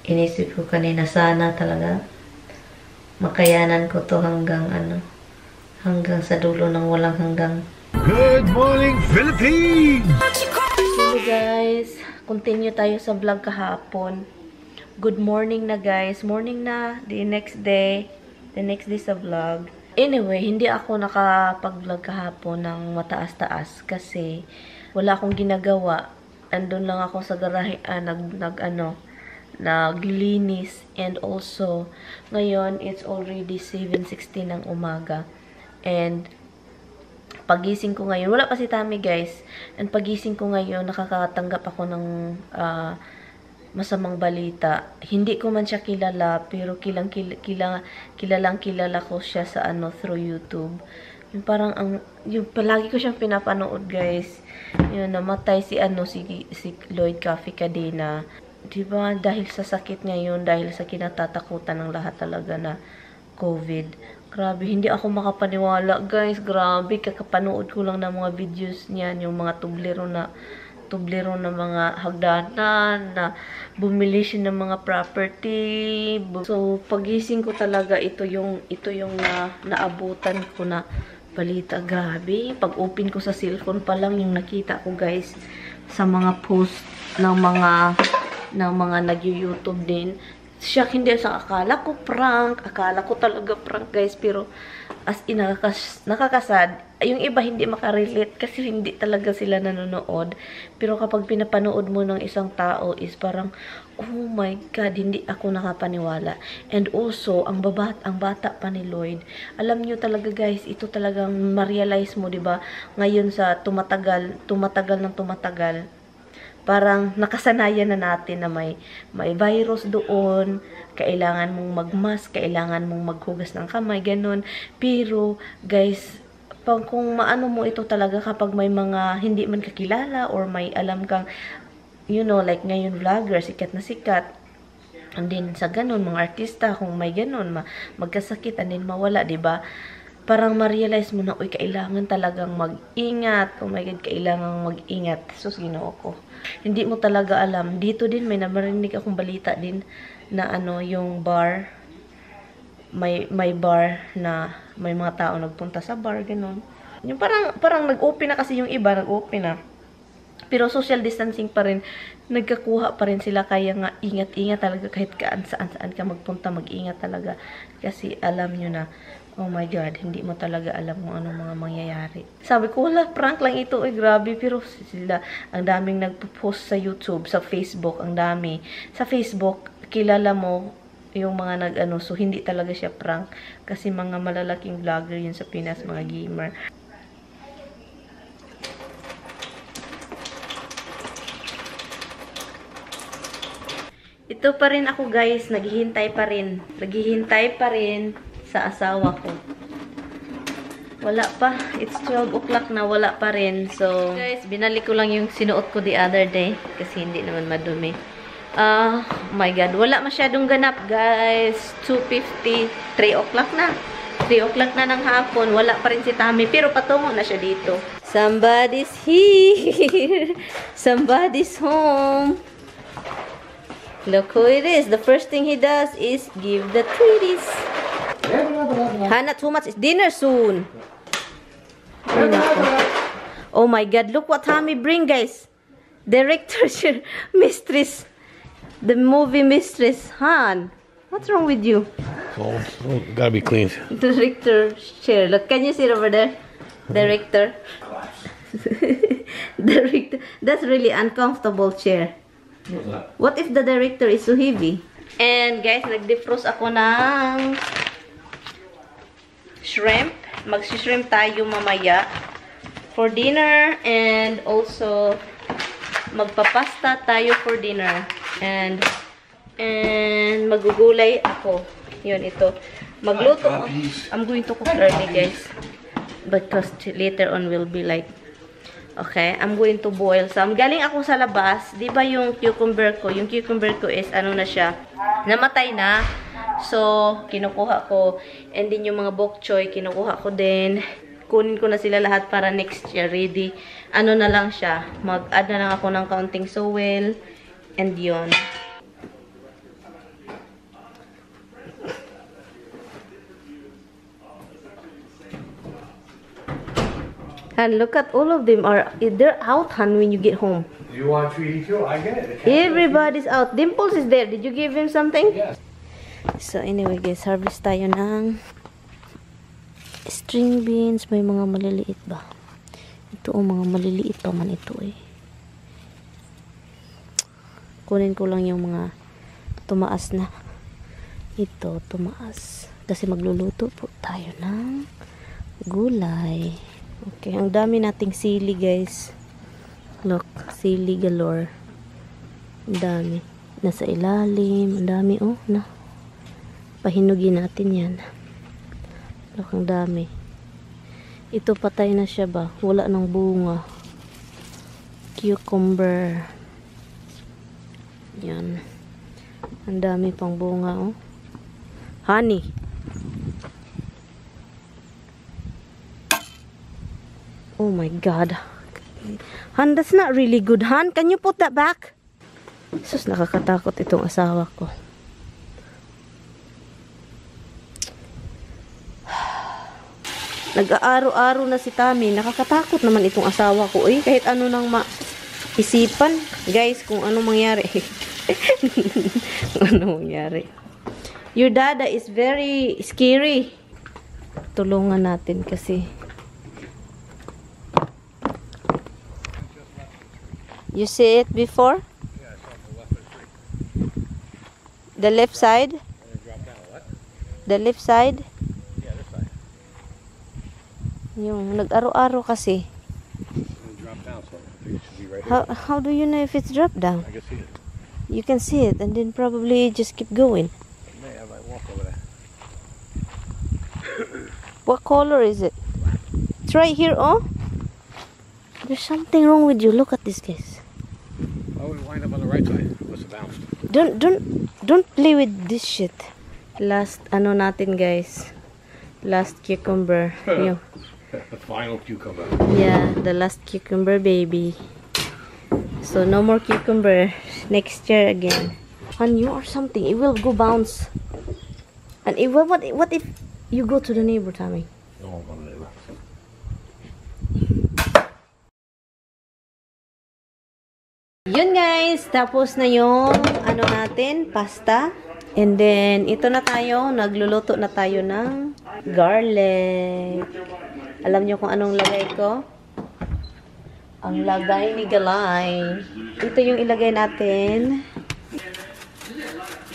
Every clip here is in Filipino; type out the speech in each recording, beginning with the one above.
Inisip ko kanina, sana talaga makayanan ko to hanggang hanggang sa dulo ng walang hanggang. Good morning, Philippines! Hello guys, continue tayo sa vlog kahapon. Good morning na guys, morning na, the next day sa vlog. Anyway, hindi ako nakapag-vlog kahapon ng mataas-taas kasi wala akong ginagawa. Andun lang ako sa garahe, naglinis, and also ngayon it's already 7:16 ng umaga. And pagising ko ngayon, wala pa si Tami guys, and pagising ko ngayon nakakatanggap ako ng masamang balita. Hindi ko man siya kilala, pero kilalang kilala ko siya sa through YouTube. Yung parang yung palagi ko siyang pinapanood guys. Yun, namatay si Lloyd Cafe Cadena. 'Di ba? Dahil sa sakit ngayon, dahil sa kinatatakutan ng lahat talaga na COVID. Grabe, hindi ako makapaniwala guys. Grabe, kakapanood ko lang ng mga videos niyan, yung mga tublero na mga hagdanan, na bumili siya ng mga property. So, pagising ko talaga, ito yung naabutan ko na balita. Grabe, pag-open ko sa cellphone pa lang yung nakita ko guys sa mga post ng mga nag-YouTube din. Siya, hindi sa akala ko talaga prank guys, pero as in nakakasad. Yung iba hindi makarelate kasi hindi talaga sila nanonood, pero kapag pinapanood mo ng isang tao is parang, oh my god, hindi ako nakapaniwala. And also ang bata pa ni Lloyd. Alam nyo talaga guys, ito talagang ma-realize mo, 'di ba? Ngayon sa tumatagal, parang nakasanayan na natin na may virus doon, kailangan mong magmask, kailangan mong maghugas ng kamay, ganun. Pero, guys, kung maano mo ito talaga kapag may mga hindi man kakilala or may alam kang, like ngayon vlogger, sikat na sikat, and then sa ganun, mga artista, kung may ganun, magkasakit, and then mawala, diba? Parang ma-realize mo na, uy, kailangan talagang mag-ingat. Oh my God, kailangan mag-ingat. Sus, Ginoo ko. Hindi mo talaga alam. Dito din, may namarinig akong balita din na yung bar, may bar na may mga tao nagpunta sa bar, ganun. Yung parang nag-open na kasi yung iba, nag-open na. Pero social distancing pa rin, nagkakuha pa rin sila, kaya nga ingat-ingat talaga kahit saan ka magpunta, mag-ingat talaga. Kasi alam nyo na, oh my God, hindi mo talaga alam kung anong mga mangyayari. Sabi ko, wala, prank lang ito, grabe. Pero sila, ang daming nagpo-post sa YouTube, sa Facebook, ang dami. Sa Facebook, kilala mo yung mga so hindi talaga siya prank. Kasi mga malalaking vlogger yun sa Pinas, mga gamer. Ito pa rin ako guys, naghihintay pa rin sa asawa ko. Wala pa. It's 12 o'clock na, wala pa rin. So, guys, binalik ko lang yung sinuot ko the other day kasi hindi naman madumi. Oh my God, wala masyadong ganap, guys. 2:50, 3 o'clock na. 3 o'clock na ng hapon, wala pa rin si Tami, pero patungo na siya dito. Somebody's here. Somebody's home. Look who it is. The first thing he does is give the treaties. Hana, too much. It's dinner soon. Oh my God, look what Tommy bring, guys. Director, mistress. The movie mistress. Han, what's wrong with you? Oh, gotta be cleaned. Director chair. Look, can you sit over there? Director. Director. That's really uncomfortable chair. What if the director is so heavy? And guys, nag-defrost ako ng shrimp. Mag-shrimp tayo mamaya for dinner, and also magpapasta tayo for dinner. And magugulay ako. Yun, ito. Magluto. I'm going to cook early, guys. Because later on will be like, okay, I'm going to boil some. Galing ako sa labas. Di ba yung cucumber ko? Yung cucumber ko is, na siya? Namatay na. So, kinukuha ko. And then yung mga bok choy, kinukuha ko din. Kunin ko na sila lahat para next year ready. Na lang siya. Mag-add na lang ako ng kaunting sowel. And yun. And look at all of them they're out, Han, when you get home. You want treaty too? I get it. Everybody's out. Dimples is there. Did you give him something? Yes. So anyway guys, harvest tayo ng string beans. May mga maliliit ba? Ito mga maliliit pa man ito eh. Kunin ko lang yung mga tumaas na. Ito, tumaas. Kasi magluluto po tayo ng gulay. Okay, ang dami nating sili guys. Look, sili galore. Ang dami. Nasa ilalim. Ang dami oh, na. Pahinugin natin yan. Look, ang dami. Ito patay na siya ba? Wala ng bunga. Cucumber. Yan. Ang dami pang bunga oh. Honey. Oh my God. Han, that's not really good, Han. Can you put that back? Sus, nakakatakot itong asawa ko. Nag-aaro-aro na si Tami. Nakakatakot naman itong asawa ko. Eh, kahit ano nang maisipan. Guys, kung ano mangyari. Ano mangyari. Your dada is very scary. Tulungan natin kasi. You see it before? Yeah, it's on the left of the tree. The left side? Drop down. What? The left side? Yeah, this side. Yung nag-aro-aro kasi. Drop down, so it should be right here. How do you know if it's dropped down? I can see it. You can see it and then probably just keep going. May have I walk over there. What color is it? It's right here, oh. There's something wrong with you. Look at this, guys. Oh, we wind up on the right side. Must have bounced. Don't play with this shit. Last ano natin, guys. Last cucumber. Yung, The final cucumber. yeah, the last cucumber baby. So no more cucumber next year again. And you or something, it will go bounce. And it will, what if you go to the neighbor, Tommy? No, I'm on the left. Yun guys, tapos na yung ano natin, pasta. And then ito na tayo, nagluluto na tayo ng garlic. Alam niyo kung anong lagay ko? Ang lagay ni Galay. Ito yung ilagay natin.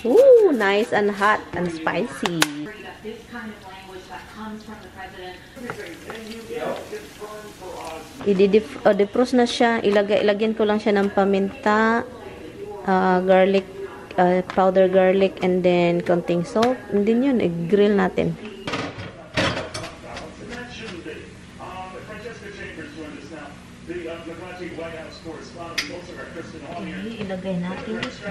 Ooh, nice and hot and spicy. I-defrost na siya. Ilagyan ko lang siya ng paminta, garlic, powder garlic, and then konting salt. And then yun, i-grill natin. Ilagay natin ito.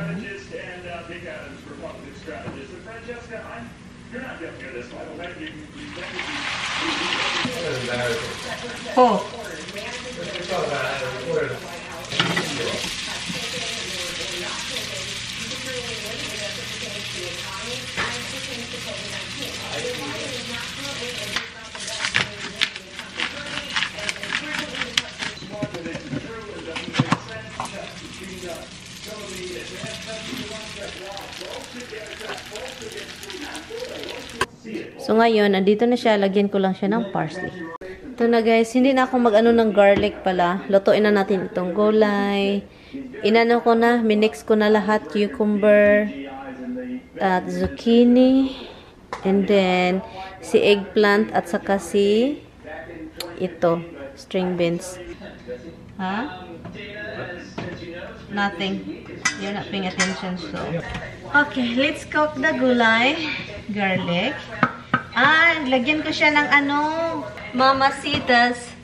Oh. So ngayon, andito na siya. Lagyan ko lang siya ng parsley. Ito na guys, hindi na ako mag-ano ng garlic pala. Lutuin na natin itong gulay. Inano ko na, minix ko na lahat. Cucumber, at zucchini, and then si eggplant at saka si ito, string beans. Ha? Nothing. You're not paying attention, so. Okay, let's cook the gulay. Garlic. Lagyan ko siya ng ano, mamacitas.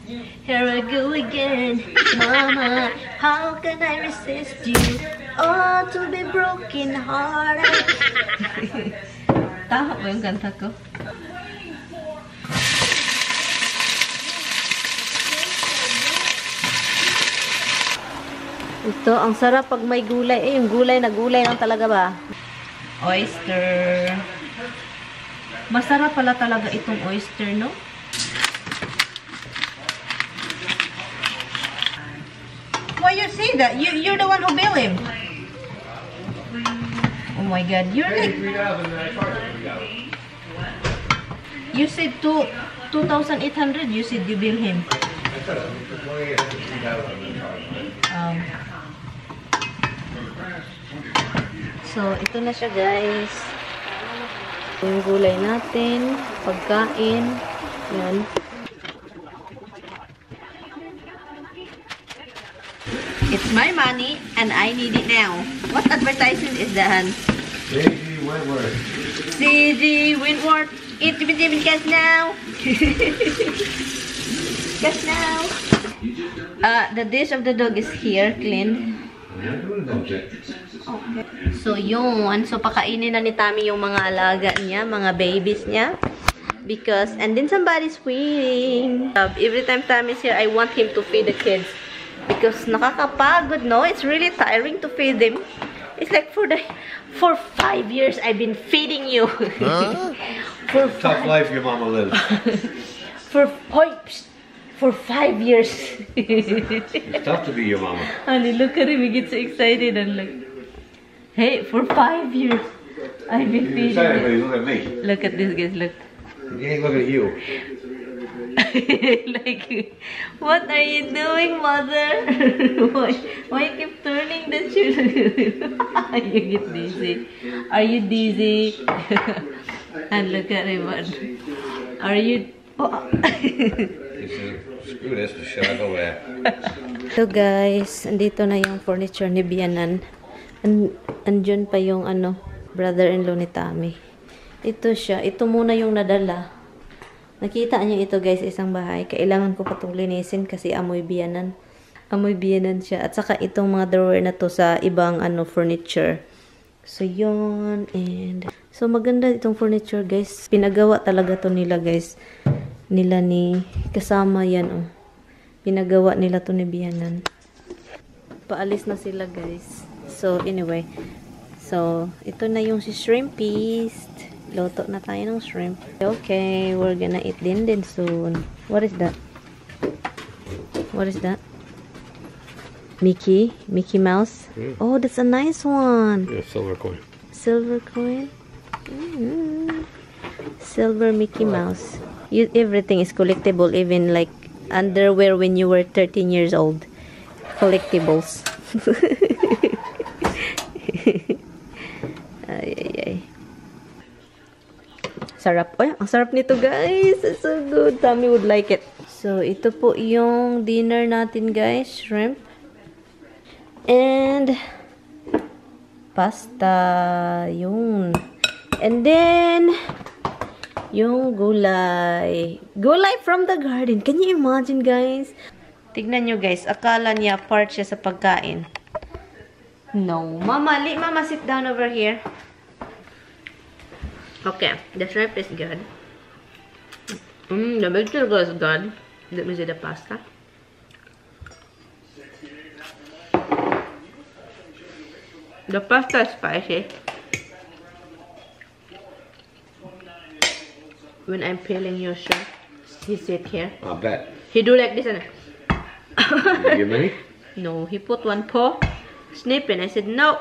Here I go again. Mama, how can I resist you? Oh, to be broken hearted. Tama ba yung kanta ko? Ito, ang sarap pag may gulay. Eh, yung gulay na gulay lang talaga ba? Oyster. Masarap pala talaga itong oyster, no? why you say that? You're the one who bill him. Oh my God, you're like... 3,000 and I charged him 3,000. You said 2,800. You said you bill him. I said it was 2,800 and 3,000 and charged him. So, ito na siya guys. Yung gulay natin, pagkain, yan. It's my money and I need it now. What advertisement is that? J.G. Wentworth. CG Wentworth. It's been cash now. Cash now. The dish of the dog is here, cleaned. Okay. So, yun. So, pakainin na ni Tommy yung mga alaga niya, mga babies niya. Because, and then somebody's waiting. Every time Tommy's here, I want him to feed the kids. Because nakakapagod, no? It's really tiring to feed them. It's like for 5 years, I've been feeding you. Huh? Tough life your mama lives. For 5 years. It's tough to be your mama. Honey, look at him. He gets so excited and like, hey, for 5 years, I've been feeding Excited, but you. you look at me. Look at this, guys. Look. He ain't looking at you. Like, what are you doing, mother? why you keep turning the children? You get dizzy. Are you dizzy? And look at him. Are you... Oh. Screw this, shut up over there. So guys, andito na yung furniture ni Bianan. Andyan pa yung brother-in-law ni Tommy. Ito siya. Ito muna yung nadala. Nakita niyo ito guys, isang bahay. Kailangan ko pa itong linisin kasi amoy Bianan. Amoy Bianan siya. At saka itong mga drawer na to sa ibang furniture. So yun. And so maganda itong furniture guys. Pinagawa talaga to nila guys. Nila ni kasama yan oh. Pinagawa nila to ni Bianan. Paalis na sila guys. So anyway. So ito na yung si shrimpies. Loto na tayo ng shrimp. Okay, we're gonna eat din soon. What is that? What is that? Mickey Mouse. Oh, that's a nice one. Yeah, silver coin. Silver coin. Silver Mickey Mouse. Everything is collectible, even like underwear when you were 13 years old. Collectibles. Ay. Sarap. Ay, ang sarap nito guys. It's so good. Tommy would like it. So, ito po yung dinner natin guys. Shrimp. And pasta. Yun. And then yung gulay. Gulay from the garden. Can you imagine guys? Tignan nyo guys. Akala niya part siya sa pagkain. No. Mama, sit down over here. Okay, the shrimp is good. The vegetable is good. Let me see the pasta. The pasta is spicy. When I'm peeling your shrimp, he sit here. I bet. He do like this and Did you give many? no, he put one paw, snipping. I said no.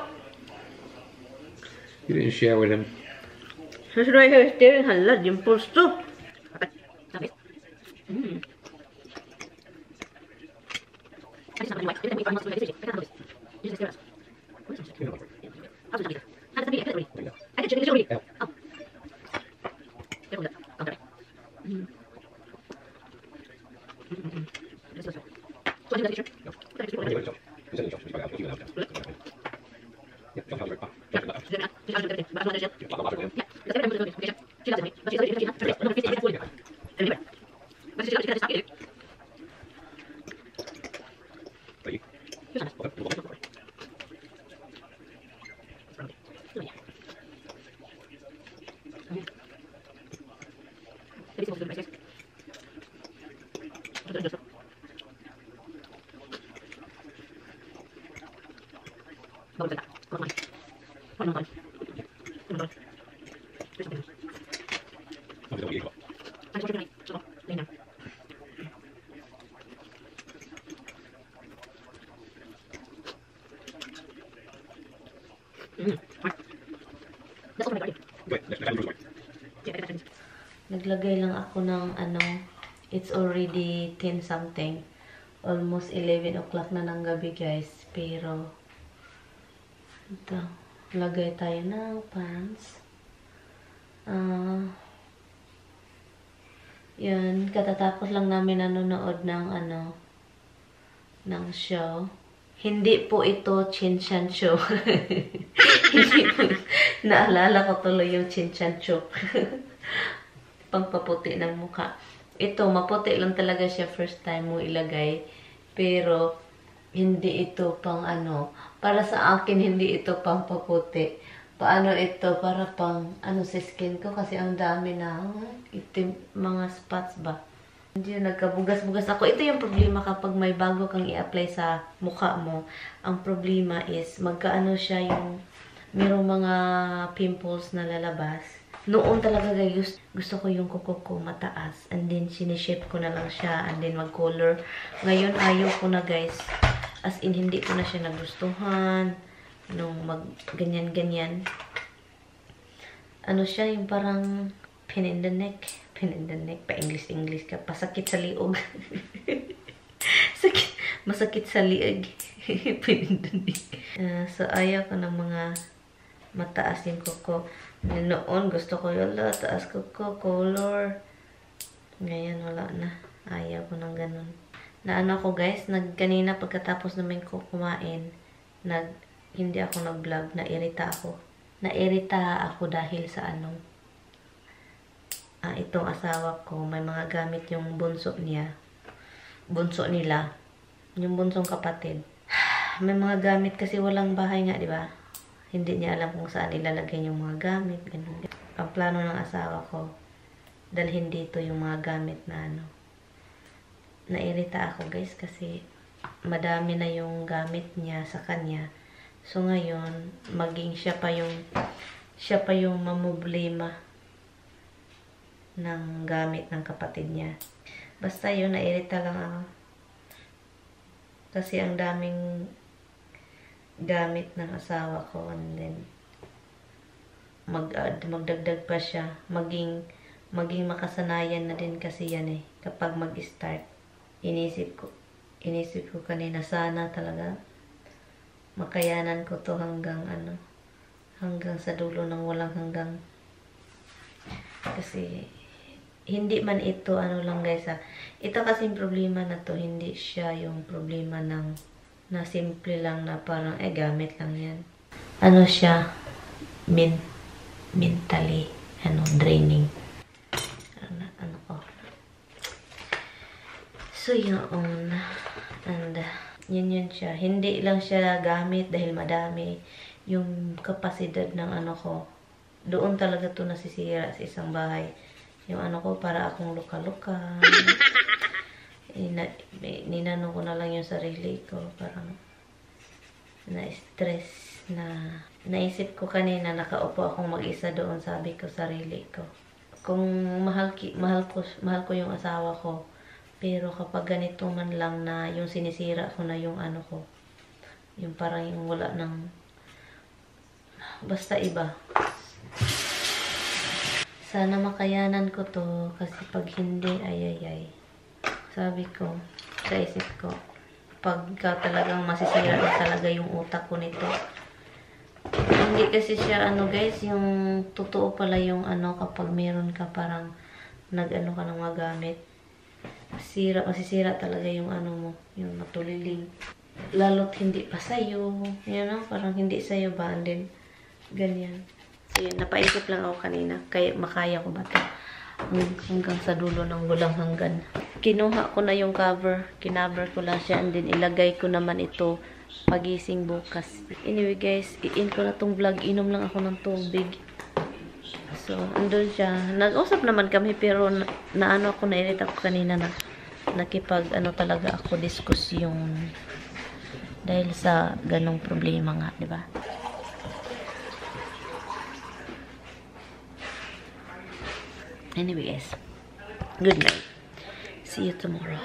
You didn't share with him. He's right here staring at the dimples too. naglagay lang ako ng ano, it's already 10 something. Almost 11 o'clock na ng gabi guys. Pero, ito, lagay tayo ng pants. Yan, katatapos lang namin nanonood ng ano, ng show. Hindi po ito Chinchan show. Hindi po, naalala ko tuloy yung Chinchan show. Pangpaputi ng mukha. Ito, maputi lang talaga siya first time mo ilagay. Pero, hindi ito pang ano. Para sa akin, hindi ito pang paputi. Paano ito? Para pang ano sa skin ko. Kasi ang dami na itim, mga spots ba. Hindi nagkabugas-bugas ako. Ito yung problema kapag may bago kang i-apply sa mukha mo. Ang problema is, magkaano siya yung mayroong mga pimples na lalabas. Noon talaga guys, gusto ko yung kuko ko mataas. And then, sinishape ko na lang siya. And then, mag-color. Ngayon, ayaw ko na guys. As in, hindi ko na siya nagustuhan. Nung mag-ganyan-ganyan. Ano siya, yung parang pin in the neck. Pin in the neck. Pa-English-English ka. Pasakit sa liog. Masakit sa liog. Pin in the neck. So, ayaw ko ng mga mataas yung kuko. Noon, gusto ko yun, taas kuko, color. Ngayon, wala na. Ayaw ko ng ganun. Na ano ko guys, kanina pagkatapos namin ko kumain, hindi ako nag-vlog, nairita ako. Nairita ako dahil sa ano, itong asawa ko, may mga gamit yung bunso niya. Bunso nila. Yung bunsong kapatid. May mga gamit kasi walang bahay nga, di ba? Hindi niya alam kung saan ilalagay yung mga gamit. Ganun. Ang plano ng asawa ko, dalhin dito yung mga gamit na ano. Nairita ako guys kasi madami na yung gamit niya sa kanya. So ngayon, maging siya pa yung mamoblema ng gamit ng kapatid niya. Basta yun, nairita lang ako. Kasi ang daming gamit ng asawa ko, and then magdagdag pa siya. Maging makasanayan na din kasi yan eh. Kapag mag-start, inisip ko kanina, sana talaga makayanan ko to hanggang sa dulo ng walang hanggang. Kasi hindi man ito lang guys ito kasing problema na to, hindi siya yung problema na simple lang na parang gamit lang yan. Ano siya, mentally draining. Ano ko. So yun, and yun siya. Hindi lang siya gamit dahil madami yung kapasidad ng ano ko. Doon talaga to nasisira sa isang bahay. Yung ano ko, para akong luka-luka. Ninano ko na lang yung sarili ko. Parang na-stress na. Naisip ko kanina, nakaupo akong mag-isa doon, sabi ko sarili ko. Kung mahal ko yung asawa ko, pero kapag ganito man lang na yung sinisira ko na yung ano ko, yung parang yung wala ng, basta iba. Sana makayanan ko to, kasi pag hindi, ay. Sabi ko, sa isip ko, pagka talagang masisira na talaga yung utak ko nito. Hindi kasi siya, guys, yung totoo pala yung kapag meron ka parang nag-ano ka ng mga gamit. Masisira talaga yung mo, yung matuliling. Lalo't hindi pa sa'yo, parang hindi sa'yo ba, and then, ganyan. So yun, napaisip lang ako kanina, kaya makaya ko ba ito? Hanggang sa dulo ng walang hanggan. Kinuha ko na yung cover, kinover ko lang siya, and then ilagay ko naman ito pagising bukas. Anyway guys, i-end ko na tong vlog, inom lang ako ng tubig. So, andun siya. Nag-usap naman kami, pero nairita ko kanina na nakipag talaga ako discuss yung dahil sa ganong problema nga, di ba? Anyway guys, good night. See you tomorrow.